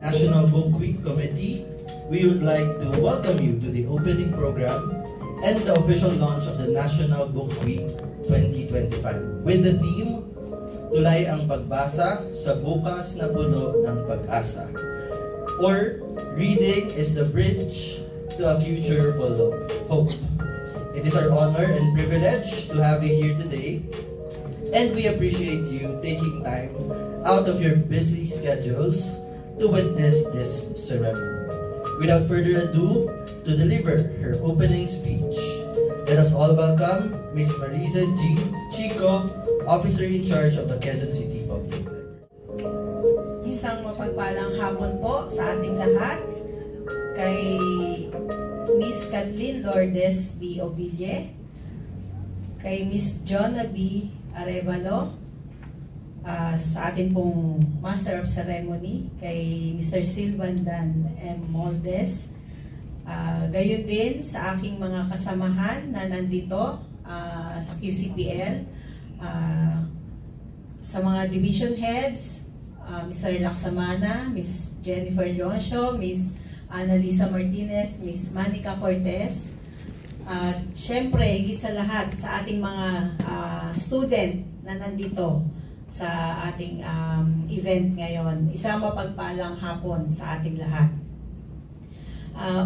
National Book Week Committee, we would like to welcome you to the opening program and the official launch of the National Book Week 2025 with the theme, Tulay ang pagbasa sa bukas na puno ng pag-asa, or reading is the bridge to a future full of hope. It is our honor and privilege to have you here today, and we appreciate you taking time out of your busy schedules to witness this ceremony. Without further ado, to deliver her opening speech, let us all welcome Ms. Marisa G. Chico, Officer in Charge of the Quezon City Public Library. Isang mapagpalang hapon po sa ating lahat, kay Miss Kathleen Lourdes B. Obille, kay Miss Jonna B. Arevalo, sa ating pong Master of Ceremony, kay Mr. Silvan Dan M. Moldes, gayon din sa aking mga kasamahan na nandito sa QCPL, sa mga division heads, Mr. Laksamana, Miss Jennifer Leoncio, Miss Annalisa Martinez, Miss Manica Cortez, at syempre, higit sa lahat, sa ating mga student na nandito sa ating event ngayon. Isang mapagpalang hapon sa ating lahat.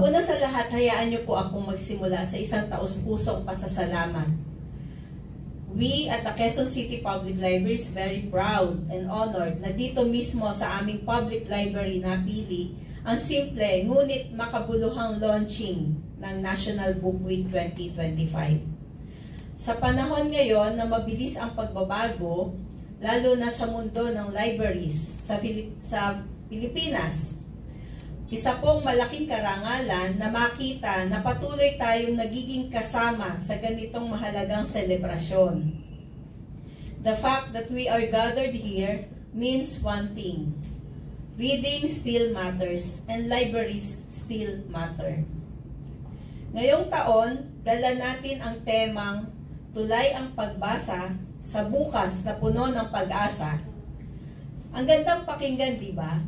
Una sa lahat, hayaan niyo po akong magsimula sa isang taus-pusong pasasalamat. We at the Quezon City Public Library is very proud and honored na dito mismo sa aming public library napili ang simple ngunit makabuluhang launching ng National Book Week 2025. Sa panahon ngayon na mabilis ang pagbabago, lalo na sa mundo ng libraries sa Pilipinas, isa pong malaking karangalan na makita na patuloy tayong nagiging kasama sa ganitong mahalagang selebrasyon. The fact that we are gathered here means one thing: reading still matters and libraries still matter. Ngayong taon, dala natin ang temang Tulay ang pagbasa sa bukas na puno ng pag-asa. Ang gandang pakinggan, di ba?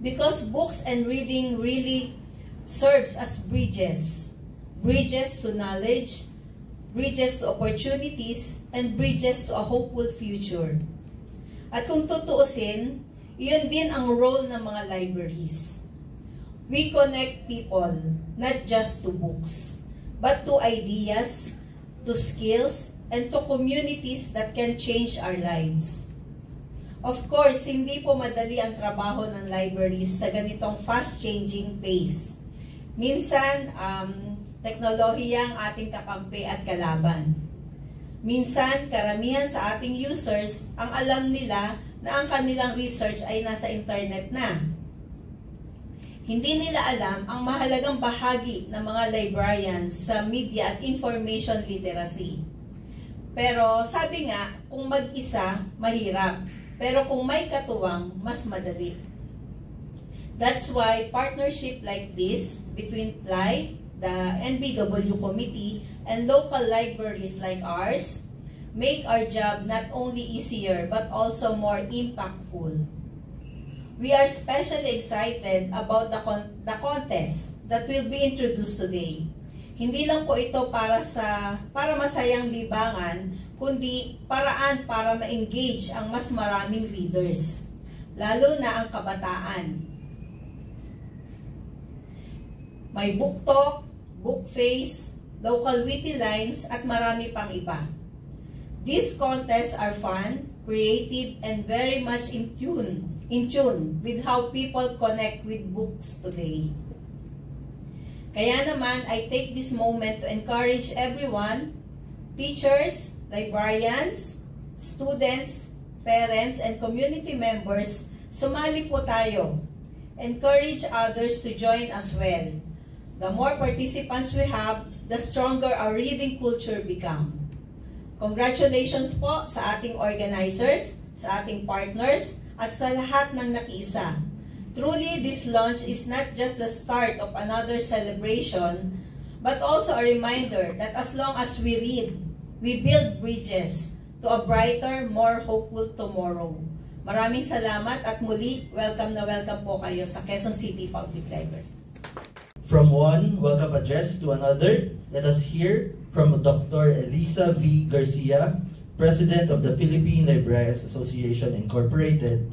Because books and reading really serves as bridges. Bridges to knowledge, bridges to opportunities, and bridges to a hopeful future. At kung tutuusin, iyon din ang role ng mga libraries. We connect people, not just to books, but to ideas, to skills, and to communities that can change our lives. Of course, hindi po madali ang trabaho ng libraries sa ganitong fast-changing pace. Minsan, teknolohiya ang ating kakampi at kalaban. Minsan, karamihan sa ating users, ang alam nila na ang kanilang research ay nasa internet na. Hindi nila alam ang mahalagang bahagi ng mga librarians sa media at information literacy. Pero sabi nga, kung mag-isa, mahirap. Pero kung may katuwang, mas madali. That's why partnership like this between PLY, the NBW committee, and local libraries like ours make our job not only easier but also more impactful. We are especially excited about the contest that will be introduced today. Hindi lang po ito para masayang libangan, kundi paraan para ma-engage ang mas maraming readers, lalo na ang kabataan. May book talk, book face, local witty lines, at marami pang iba. These contests are fun, creative, and very much in tune with how people connect with books today. Kaya naman, I take this moment to encourage everyone, teachers, librarians, students, parents, and community members, sumali po tayo. Encourage others to join as well. The more participants we have, the stronger our reading culture become. Congratulations po sa ating organizers, sa ating partners, at sa lahat ng nakiisa. Truly, this launch is not just the start of another celebration, but also a reminder that as long as we read, we build bridges to a brighter, more hopeful tomorrow. Maraming salamat at muli, welcome na welcome po kayo sa Quezon City Public Library. From one welcome address to another, let us hear from Dr. Elisa V. Garcia, President of the Philippine Librarians Association Incorporated,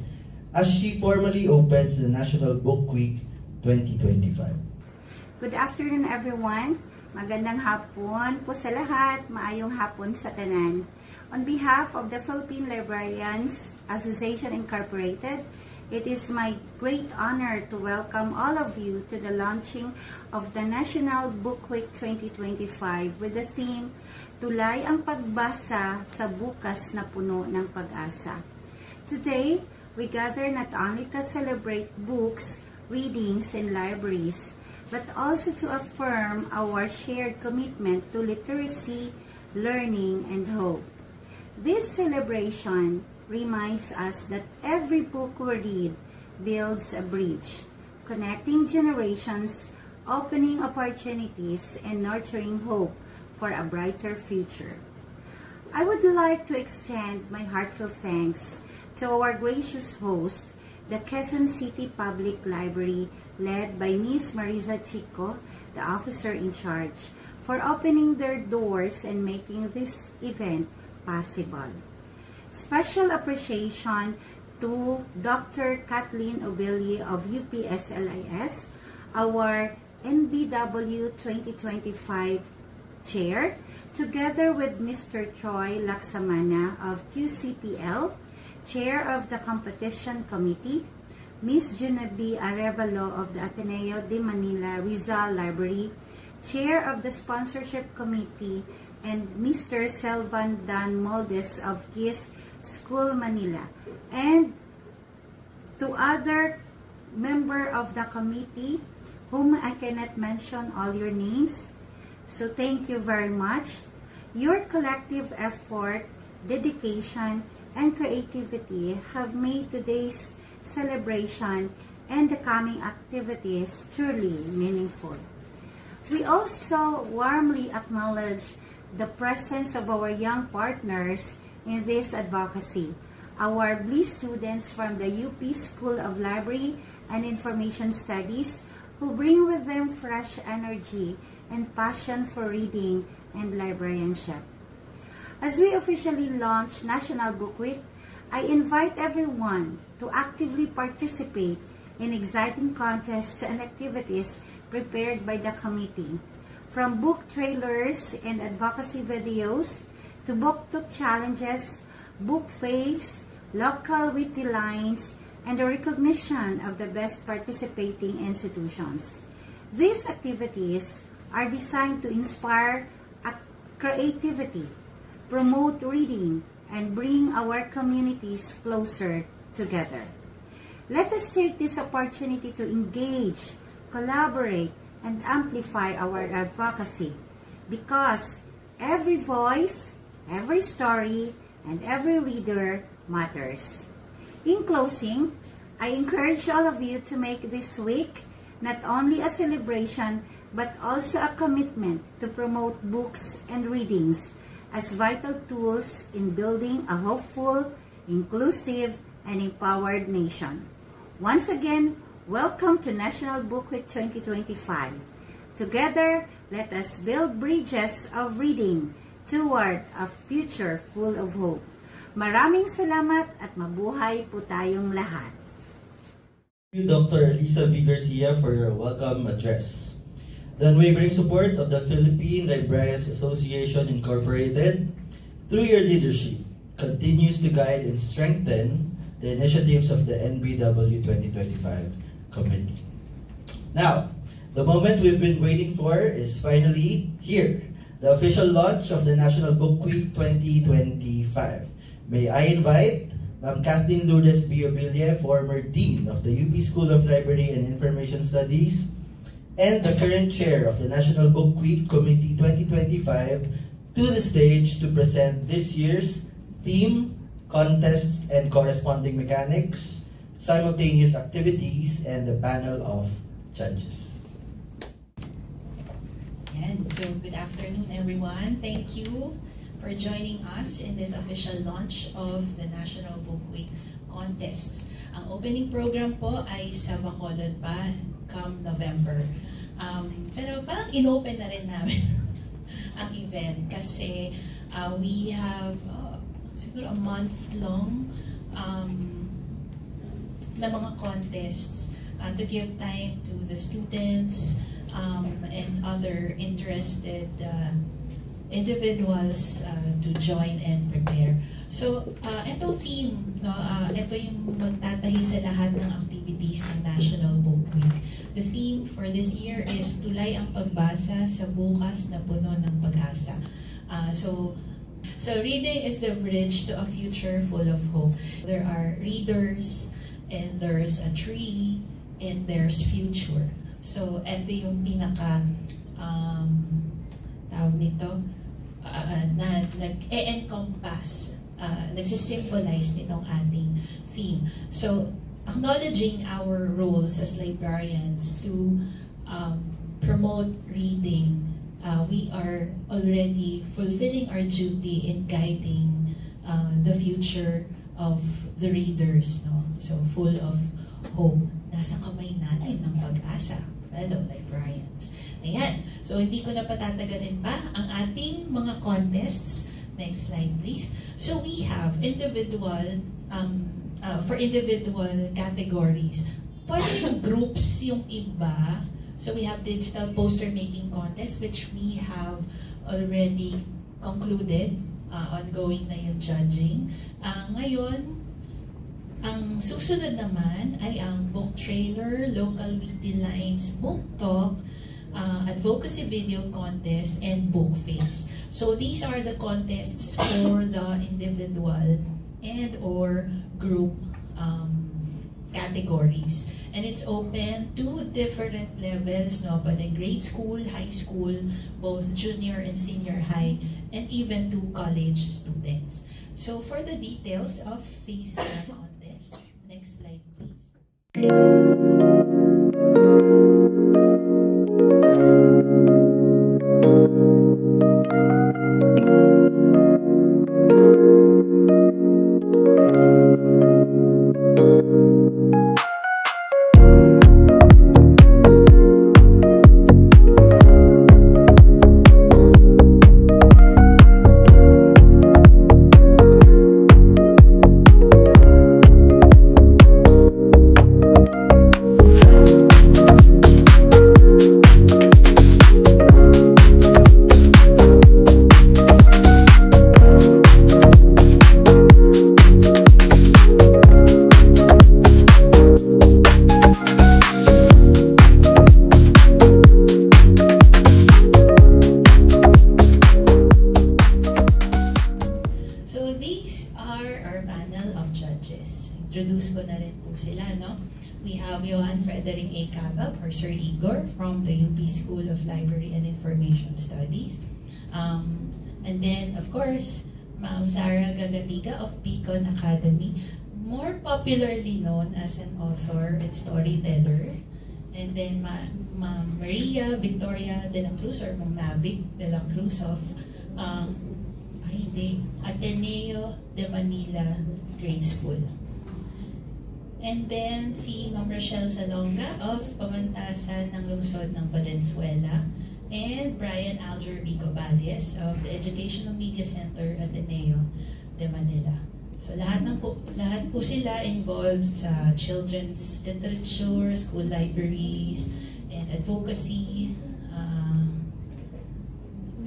as she formally opens the National Book Week 2025. Good afternoon, everyone. Magandang hapon po sa lahat. Maayong hapon sa tanan. On behalf of the Philippine Librarians Association Incorporated, it is my great honor to welcome all of you to the launching of the National Book Week 2025 with the theme, Tulay ang Pagbasa sa Bukas na Puno ng Pag-asa. Today, we gather not only to celebrate books, readings, and libraries, but also to affirm our shared commitment to literacy, learning, and hope. This celebration reminds us that every book we read builds a bridge, connecting generations, opening opportunities, and nurturing hope for a brighter future. I would like to extend my heartfelt thanks to our gracious host, the Quezon City Public Library, led by Ms. Marisa Chico, the officer in charge, for opening their doors and making this event possible. Special appreciation to Dr. Kathleen Obeli of UPSLIS, our NBW 2025 Chair, together with Mr. Troy Laksamana of QCPL, Chair of the Competition Committee, Ms. Junabi Arevalo of the Ateneo de Manila Rizal Library, Chair of the Sponsorship Committee, and Mr. Selvan Dan Moldes of KIS School Manila, and to other member of the committee whom I cannot mention all your names. So thank you very much. Your collective effort, dedication, and creativity have made today's celebration and the coming activities truly meaningful. We also warmly acknowledge the presence of our young partners in this advocacy, our BLIS students from the UP School of Library and Information Studies, who bring with them fresh energy and passion for reading and librarianship. As we officially launch National Book Week, I invite everyone to actively participate in exciting contests and activities prepared by the committee, from book trailers and advocacy videos to book talk challenges, book faves, local witty lines, and the recognition of the best participating institutions. These activities are designed to inspire creativity, promote reading, and bring our communities closer together. Let us take this opportunity to engage, collaborate, and amplify our advocacy, because every voice, every story, and every reader matters. In closing, I encourage all of you to make this week not only a celebration, but also a commitment to promote books and readings as vital tools in building a hopeful, inclusive, and empowered nation. Once again, welcome to National Book Week 2025. Together, let us build bridges of reading toward a future full of hope. Maraming salamat at mabuhay po tayong lahat. Thank you, Dr. Elisa V. Garcia, for your welcome address. The unwavering support of the Philippine Librarians Association Incorporated, through your leadership, continues to guide and strengthen the initiatives of the NBW 2025 Committee. Now, the moment we've been waiting for is finally here, the official launch of the National Book Week 2025. May I invite Ma'am Kathleen Lourdes Biobille, former Dean of the UP School of Library and Information Studies, and the current Chair of the National Book Week Committee 2025, to the stage to present this year's theme, contests and corresponding mechanics, simultaneous activities, and the panel of judges. So good afternoon, everyone. Thank you for joining us in this official launch of the National Book Week contests. Ang opening program po ay sa Bacolod pa come November. Pero parang inopen na rin namin ang event kasi we have siguro a month-long na mga contests to give time to the students and other interested individuals to join and prepare. So, ito theme, no, ito yung magtatahi sa lahat ng activities ng National Book Week. The theme for this year is Tulay ang Pagbasa sa Bukas na Puno ng Pag-asa. So reading is the bridge to a future full of hope. There are readers, and there's a tree, and there's future. So, ito yung pinaka tawag nito na nag-e-encompass, nagsisimbolize nitong ating theme. So, acknowledging our roles as librarians to promote reading, we are already fulfilling our duty in guiding the future of the readers, no? So, full of hope. Nasa kamay natin ng pag-asa, fellow librarians. Ayan. So, hindi ko na patatagalin pa ang ating mga contests. Next slide, please. So, we have individual, for individual categories. Pwede yung groups yung iba. So, we have digital poster making contest, which we have already concluded. Ongoing na yung judging. Ngayon, ang susunod naman ay ang book trailer, local witty lines, book talk, advocacy video contest, and book face. So these are the contests for the individual and or group categories. And it's open to different levels, no? But in grade school, high school, both junior and senior high, and even to college students. So for the details of these contests, next slide please. Introduce ko na rin po sila, no? We have Johan Frederick A. Cabab, or Sir Igor, from the UP School of Library and Information Studies. And then, of course, Ma'am Sarah Gagatiga of Beacon Academy, more popularly known as an author and storyteller. And then, Ma'am Maria Victoria de la Cruz, or Ma'am Mavic de la Cruz of Ateneo de Manila Grade School. And then, si Ma'am Rochelle Salonga of Pamantasan ng Lungsod ng Valenzuela. And Brian Alger Vico Valles of the Educational Media Center Ateneo de Manila. So lahat po sila involved sa children's literature, school libraries, and advocacy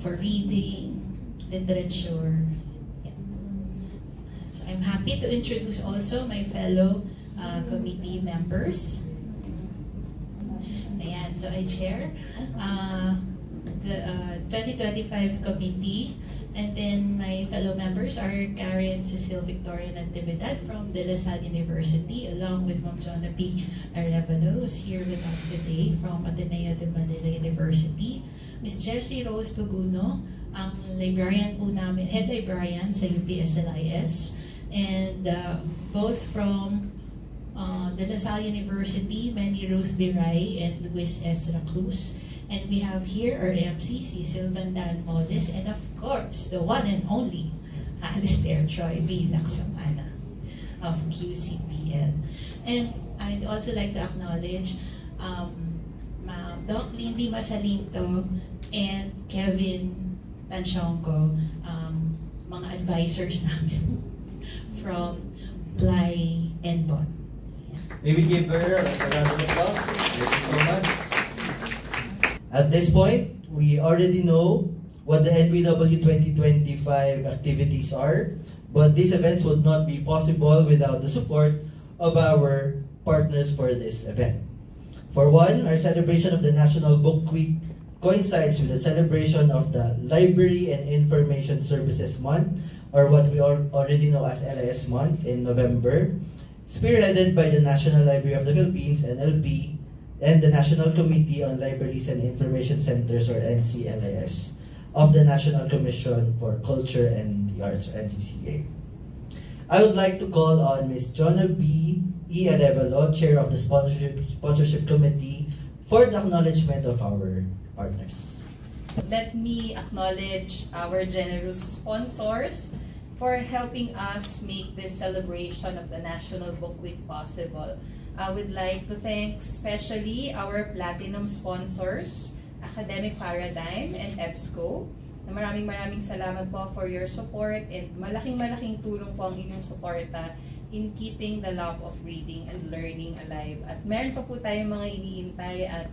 for reading, literature. Yeah. So I'm happy to introduce also my fellow committee members. Ayan, so I chair the 2025 committee, and then my fellow members are Karen Cecile Victoria Natividad from De La Salle University, along with Ma'am Jonna P. Arevalo, who's here with us today from Ateneo de Manila University. Ms. Jessie Rose Paguno, ang librarian po namin, head librarian sa UPSLIS, and both from De La Salle University, Manny Ruth Biray and Luis Ezra Cruz. And we have here our MC, si Sylvan Dan Modes, and of course, the one and only Alistair Troy B. Laksamana. of QCPL. And I'd also like to acknowledge Doc Lindy Masalinto and Kevin Tansyongco, mga advisors namin from Ply and Bot. Maybe give her a round of applause. Thank you so much. At this point, we already know what the NBW 2025 activities are, but these events would not be possible without the support of our partners for this event. For one, our celebration of the National Book Week coincides with the celebration of the Library and Information Services Month, or what we already know as LIS Month, in November, spearheaded by the National Library of the Philippines, NLP, and the National Committee on Libraries and Information Centers, or NCLIS, of the National Commission for Culture and the Arts, or NCCA. I would like to call on Ms. Jonna B. E. Arevalo, Chair of the Sponsorship Committee, for the acknowledgement of our partners. Let me acknowledge our generous sponsors for helping us make this celebration of the National Book Week possible. I would like to thank especially our platinum sponsors, Academic Paradigm and EBSCO. Maraming salamat po for your support, and malaking tulong po ang inyong suporta in keeping the love of reading and learning alive. At meron pa po tayong mga iniintay at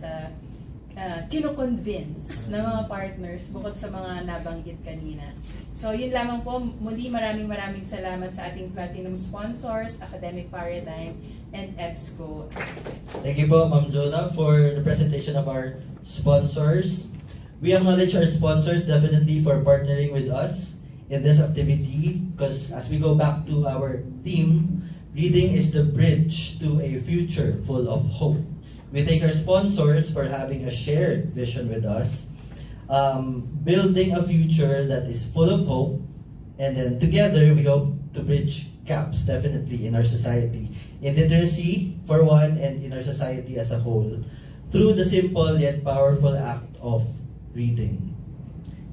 kino-convince ng mga partners bukod sa mga nabanggit kanina. So yun lamang po, muli maraming salamat sa ating platinum sponsors, Academic Paradigm and EBSCO. Thank you po, Ma'am Jonna, for the presentation of our sponsors. We acknowledge our sponsors definitely for partnering with us in this activity, because as we go back to our theme, reading is the bridge to a future full of hope. We thank our sponsors for having a shared vision with us, building a future that is full of hope, and then together we hope to bridge gaps definitely in our society, in literacy for one, and in our society as a whole, through the simple yet powerful act of reading.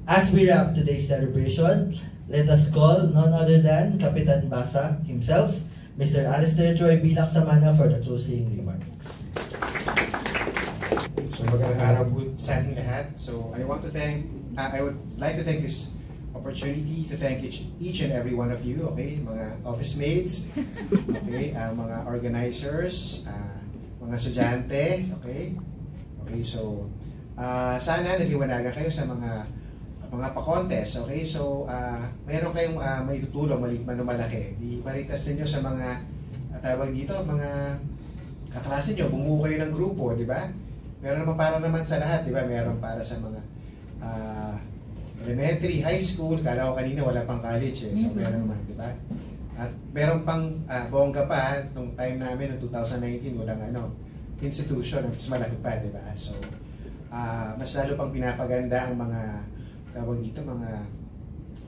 As we wrap today's celebration, let us call none other than Kapitan Basa himself, Mr. Alistair Troy B. Laksamana, for the closing remarks. So magandang araw po sa ating lahat. So I would like to thank this opportunity to thank each and every one of you, okay, mga office mates, okay, mga organizers, mga estudyante, okay. So sana naliwanagan kayo sa mga pa-contest, okay. So meron kayong may tutulong maliit man o malaki. Iparitas ninyo sa mga tawag dito, mga kaklase nyo, bumuo kayo ng grupo, di ba? Meron naman para naman sa lahat, di ba? Meron para sa mga elementary, high school, kala ko kanina wala pang college eh. So meron naman, di ba? At meron pang bongga pa, nung time namin, noong 2019, walang institution, mas malaki pa, di ba? So, mas lalo pang pinapaganda ang mga, tawag dito, mga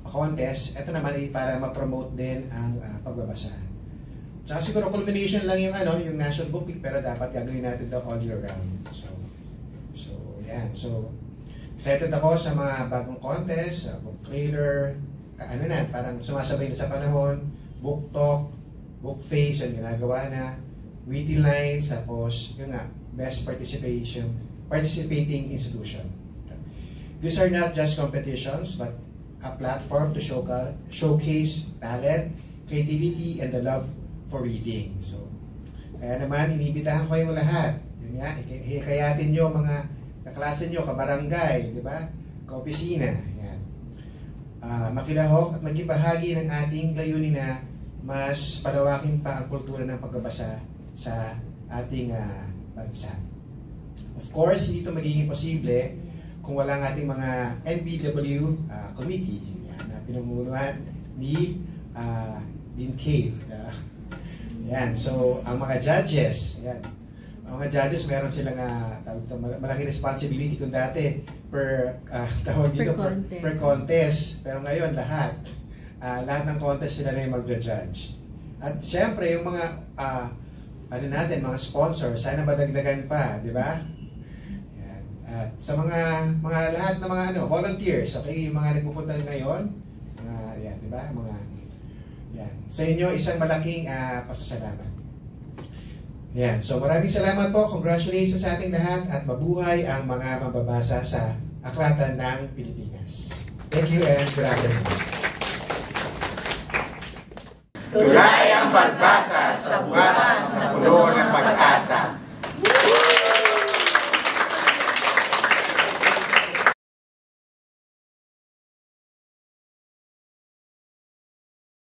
contest. Ito naman ay para ma-promote din ang pagbabasa. Tsaka siguro culmination lang yung yung National Book Week, pero dapat gagawin natin ito all year round. So yan. So excited ako sa mga bagong contest, book trailer, parang sumasabay na sa panahon, book talk, book face, ang ginagawa na, witty lines, tapos yung best participating institution. These are not just competitions, but a platform to showcase talent, creativity, and the love for reading. So, kaya naman, inibitahan ko yung lahat. Yun nga, hikayatin nyo mga kaklase nyo, kabarangay, di ba? Kaopisina. Yan. Makilahok at maging bahagi ng ating layunin na mas palawakin pa ang kultura ng pagbabasa sa ating bansa. Of course, hindi ito magiging posible kung wala ang ating mga NBW committee na pinamumunuan ni Dean Cave. Yan, so ang mga judges, yan. Ang mga judges, meron silang malaking responsibility kung dati per contest. Pero ngayon lahat ng contest sila na yung magja-judge. At syempre yung mga mga sponsors, sana madagdagan pa, di ba? Yan. At sa mga lahat ng mga volunteers, okay, yung mga nagpupunta ngayon, yan, di ba? Mga Yan. Sa inyo, isang malaking pasasalamat. Yan. So maraming salamat po. Congratulations sa ating lahat at mabuhay ang mga mababasa sa Aklatan ng Pilipinas. Thank you and good afternoon. Tulay ang pagbasa sa buhay